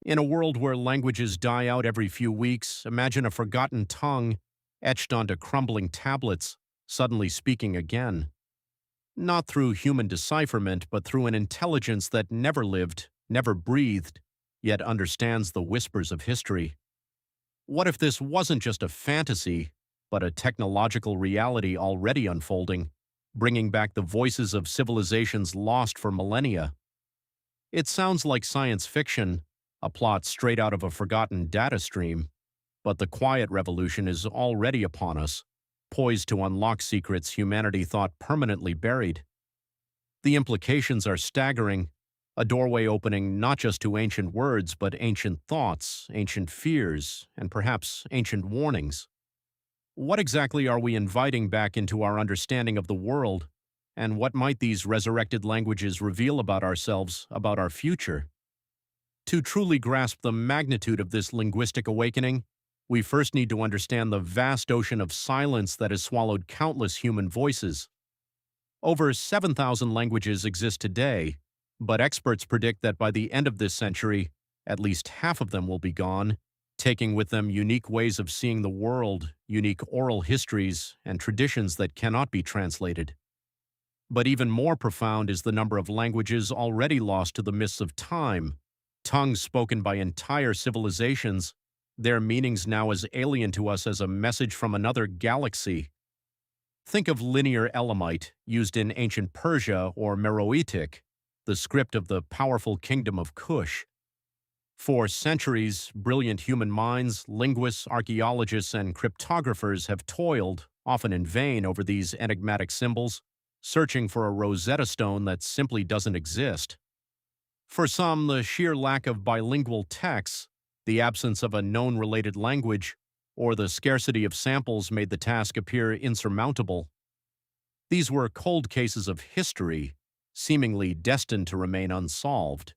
In a world where languages die out every few weeks, imagine a forgotten tongue etched onto crumbling tablets, suddenly speaking again. Not through human decipherment, but through an intelligence that never lived, never breathed, yet understands the whispers of history. What if this wasn't just a fantasy, but a technological reality already unfolding, bringing back the voices of civilizations lost for millennia? It sounds like science fiction, a plot straight out of a forgotten data stream, but the quiet revolution is already upon us, poised to unlock secrets humanity thought permanently buried. The implications are staggering, a doorway opening not just to ancient words, but ancient thoughts, ancient fears, and perhaps ancient warnings. What exactly are we inviting back into our understanding of the world, and what might these resurrected languages reveal about ourselves, about our future? To truly grasp the magnitude of this linguistic awakening, we first need to understand the vast ocean of silence that has swallowed countless human voices. Over 7,000 languages exist today, but experts predict that by the end of this century, at least half of them will be gone, taking with them unique ways of seeing the world, unique oral histories, and traditions that cannot be translated. But even more profound is the number of languages already lost to the mists of time, tongues spoken by entire civilizations, their meanings now as alien to us as a message from another galaxy. Think of linear Elamite, used in ancient Persia, or Meroitic, the script of the powerful kingdom of Kush. For centuries, brilliant human minds, linguists, archaeologists, and cryptographers have toiled, often in vain, over these enigmatic symbols, searching for a Rosetta Stone that simply doesn't exist. For some, the sheer lack of bilingual texts, the absence of a known related language, or the scarcity of samples made the task appear insurmountable. These were cold cases of history, seemingly destined to remain unsolved.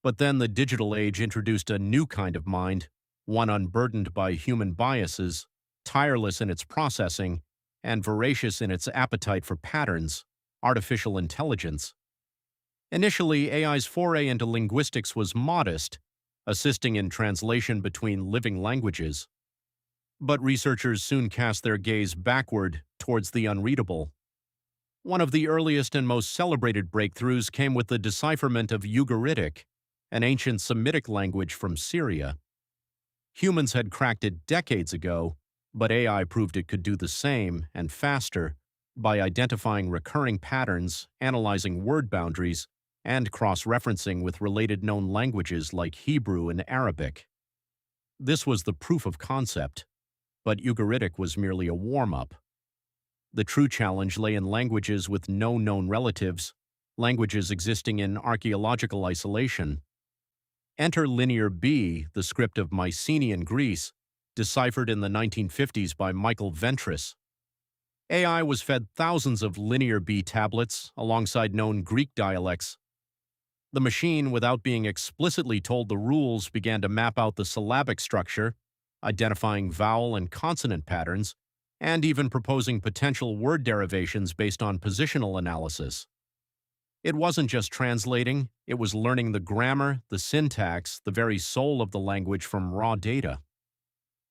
But then the digital age introduced a new kind of mind, one unburdened by human biases, tireless in its processing, and voracious in its appetite for patterns, artificial intelligence. Initially, AI's foray into linguistics was modest, assisting in translation between living languages. But researchers soon cast their gaze backward towards the unreadable. One of the earliest and most celebrated breakthroughs came with the decipherment of Ugaritic, an ancient Semitic language from Syria. Humans had cracked it decades ago, but AI proved it could do the same, and faster, by identifying recurring patterns, analyzing word boundaries, and cross-referencing with related known languages like Hebrew and Arabic. This was the proof of concept, but Ugaritic was merely a warm-up. The true challenge lay in languages with no known relatives, languages existing in archaeological isolation. Enter Linear B, the script of Mycenaean Greece, deciphered in the 1950s by Michael Ventris. AI was fed thousands of Linear B tablets alongside known Greek dialects. The machine, without being explicitly told the rules, began to map out the syllabic structure, identifying vowel and consonant patterns, and even proposing potential word derivations based on positional analysis. It wasn't just translating, it was learning the grammar, the syntax, the very soul of the language from raw data.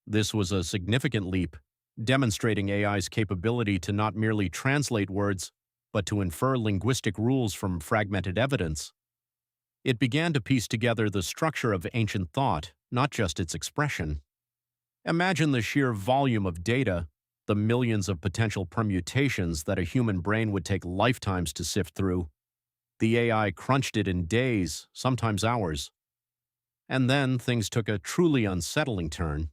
This was a significant leap, demonstrating AI's capability to not merely translate words, but to infer linguistic rules from fragmented evidence. It began to piece together the structure of ancient thought, not just its expression. Imagine the sheer volume of data, the millions of potential permutations that a human brain would take lifetimes to sift through. The AI crunched it in days, sometimes hours. And then things took a truly unsettling turn.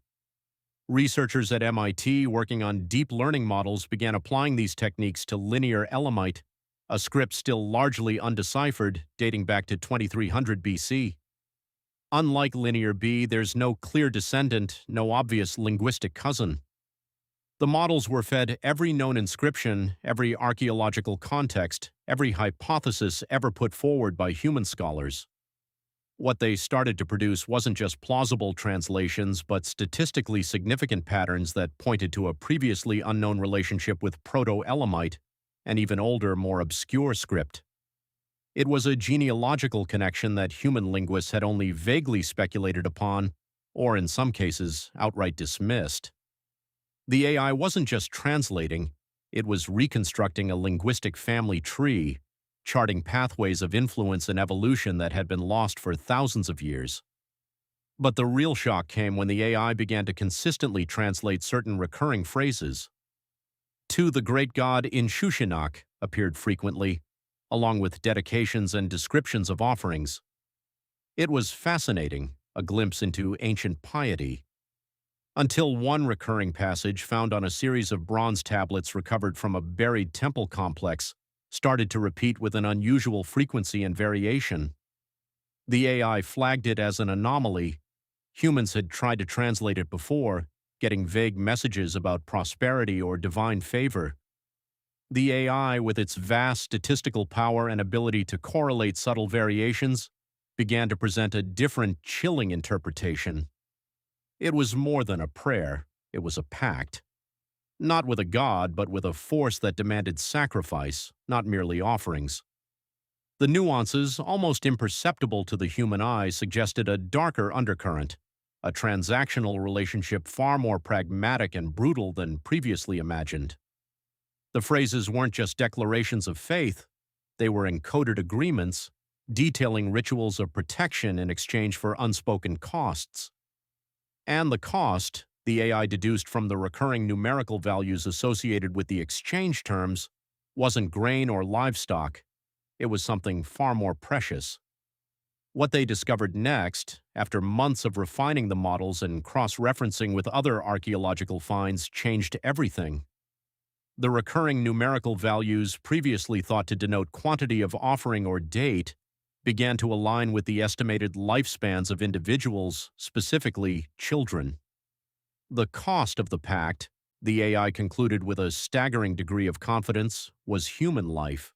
Researchers at MIT working on deep learning models began applying these techniques to linear Elamite, a script still largely undeciphered, dating back to 2300 BC. Unlike Linear B, there's no clear descendant, no obvious linguistic cousin. The models were fed every known inscription, every archaeological context, every hypothesis ever put forward by human scholars. What they started to produce wasn't just plausible translations, but statistically significant patterns that pointed to a previously unknown relationship with Proto-Elamite, an even older, more obscure script. It was a genealogical connection that human linguists had only vaguely speculated upon, or in some cases, outright dismissed. The AI wasn't just translating, it was reconstructing a linguistic family tree, charting pathways of influence and evolution that had been lost for thousands of years. But the real shock came when the AI began to consistently translate certain recurring phrases. "To the great god Inshushinak" appeared frequently, along with dedications and descriptions of offerings. It was fascinating, a glimpse into ancient piety. Until one recurring passage found on a series of bronze tablets recovered from a buried temple complex started to repeat with an unusual frequency and variation. The AI flagged it as an anomaly. Humans had tried to translate it before, getting vague messages about prosperity or divine favor. The AI, with its vast statistical power and ability to correlate subtle variations, began to present a different, chilling interpretation. It was more than a prayer, it was a pact. Not with a god, but with a force that demanded sacrifice, not merely offerings. The nuances, almost imperceptible to the human eye, suggested a darker undercurrent, a transactional relationship far more pragmatic and brutal than previously imagined. The phrases weren't just declarations of faith, they were encoded agreements, detailing rituals of protection in exchange for unspoken costs. And the cost, the AI deduced from the recurring numerical values associated with the exchange terms, wasn't grain or livestock, it was something far more precious. What they discovered next, after months of refining the models and cross-referencing with other archaeological finds, changed everything. The recurring numerical values, previously thought to denote quantity of offering or date, began to align with the estimated lifespans of individuals, specifically children. The cost of the pact, the AI concluded with a staggering degree of confidence, was human life.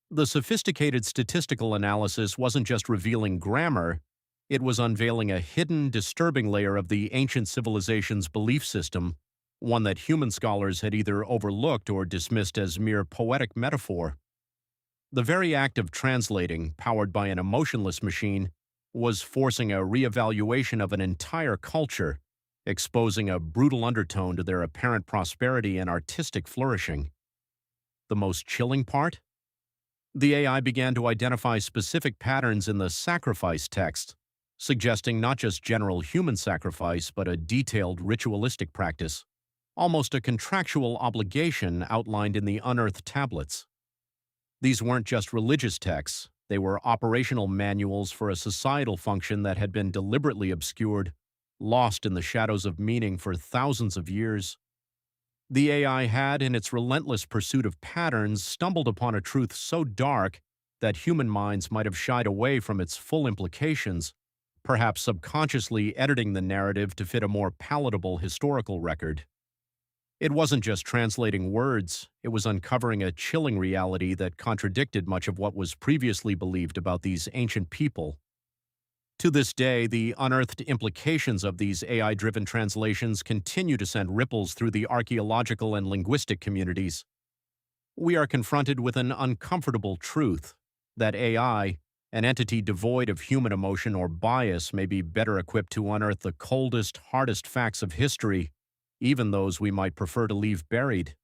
The sophisticated statistical analysis wasn't just revealing grammar, it was unveiling a hidden, disturbing layer of the ancient civilization's belief system, one that human scholars had either overlooked or dismissed as mere poetic metaphor. The very act of translating, powered by an emotionless machine, was forcing a reevaluation of an entire culture, exposing a brutal undertone to their apparent prosperity and artistic flourishing. The most chilling part? The AI began to identify specific patterns in the sacrifice text, suggesting not just general human sacrifice but a detailed ritualistic practice, almost a contractual obligation outlined in the unearthed tablets. These weren't just religious texts, they were operational manuals for a societal function that had been deliberately obscured, lost in the shadows of meaning for thousands of years. The AI had, in its relentless pursuit of patterns, stumbled upon a truth so dark that human minds might have shied away from its full implications, perhaps subconsciously editing the narrative to fit a more palatable historical record. It wasn't just translating words, it was uncovering a chilling reality that contradicted much of what was previously believed about these ancient people. To this day, the unearthed implications of these AI-driven translations continue to send ripples through the archaeological and linguistic communities. We are confronted with an uncomfortable truth that AI, an entity devoid of human emotion or bias, may be better equipped to unearth the coldest, hardest facts of history, even those we might prefer to leave buried.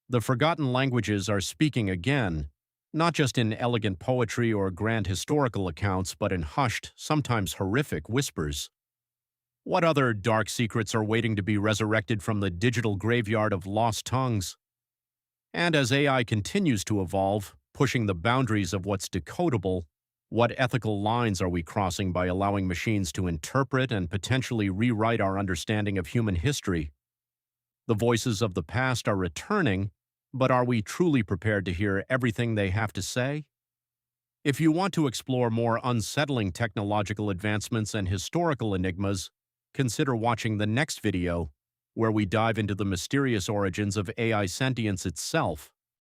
The forgotten languages are speaking again, not just in elegant poetry or grand historical accounts, but in hushed, sometimes horrific whispers. What other dark secrets are waiting to be resurrected from the digital graveyard of lost tongues? And as AI continues to evolve, pushing the boundaries of what's decodable, what ethical lines are we crossing by allowing machines to interpret and potentially rewrite our understanding of human history? The voices of the past are returning, but are we truly prepared to hear everything they have to say? If you want to explore more unsettling technological advancements and historical enigmas, consider watching the next video, where we dive into the mysterious origins of AI sentience itself.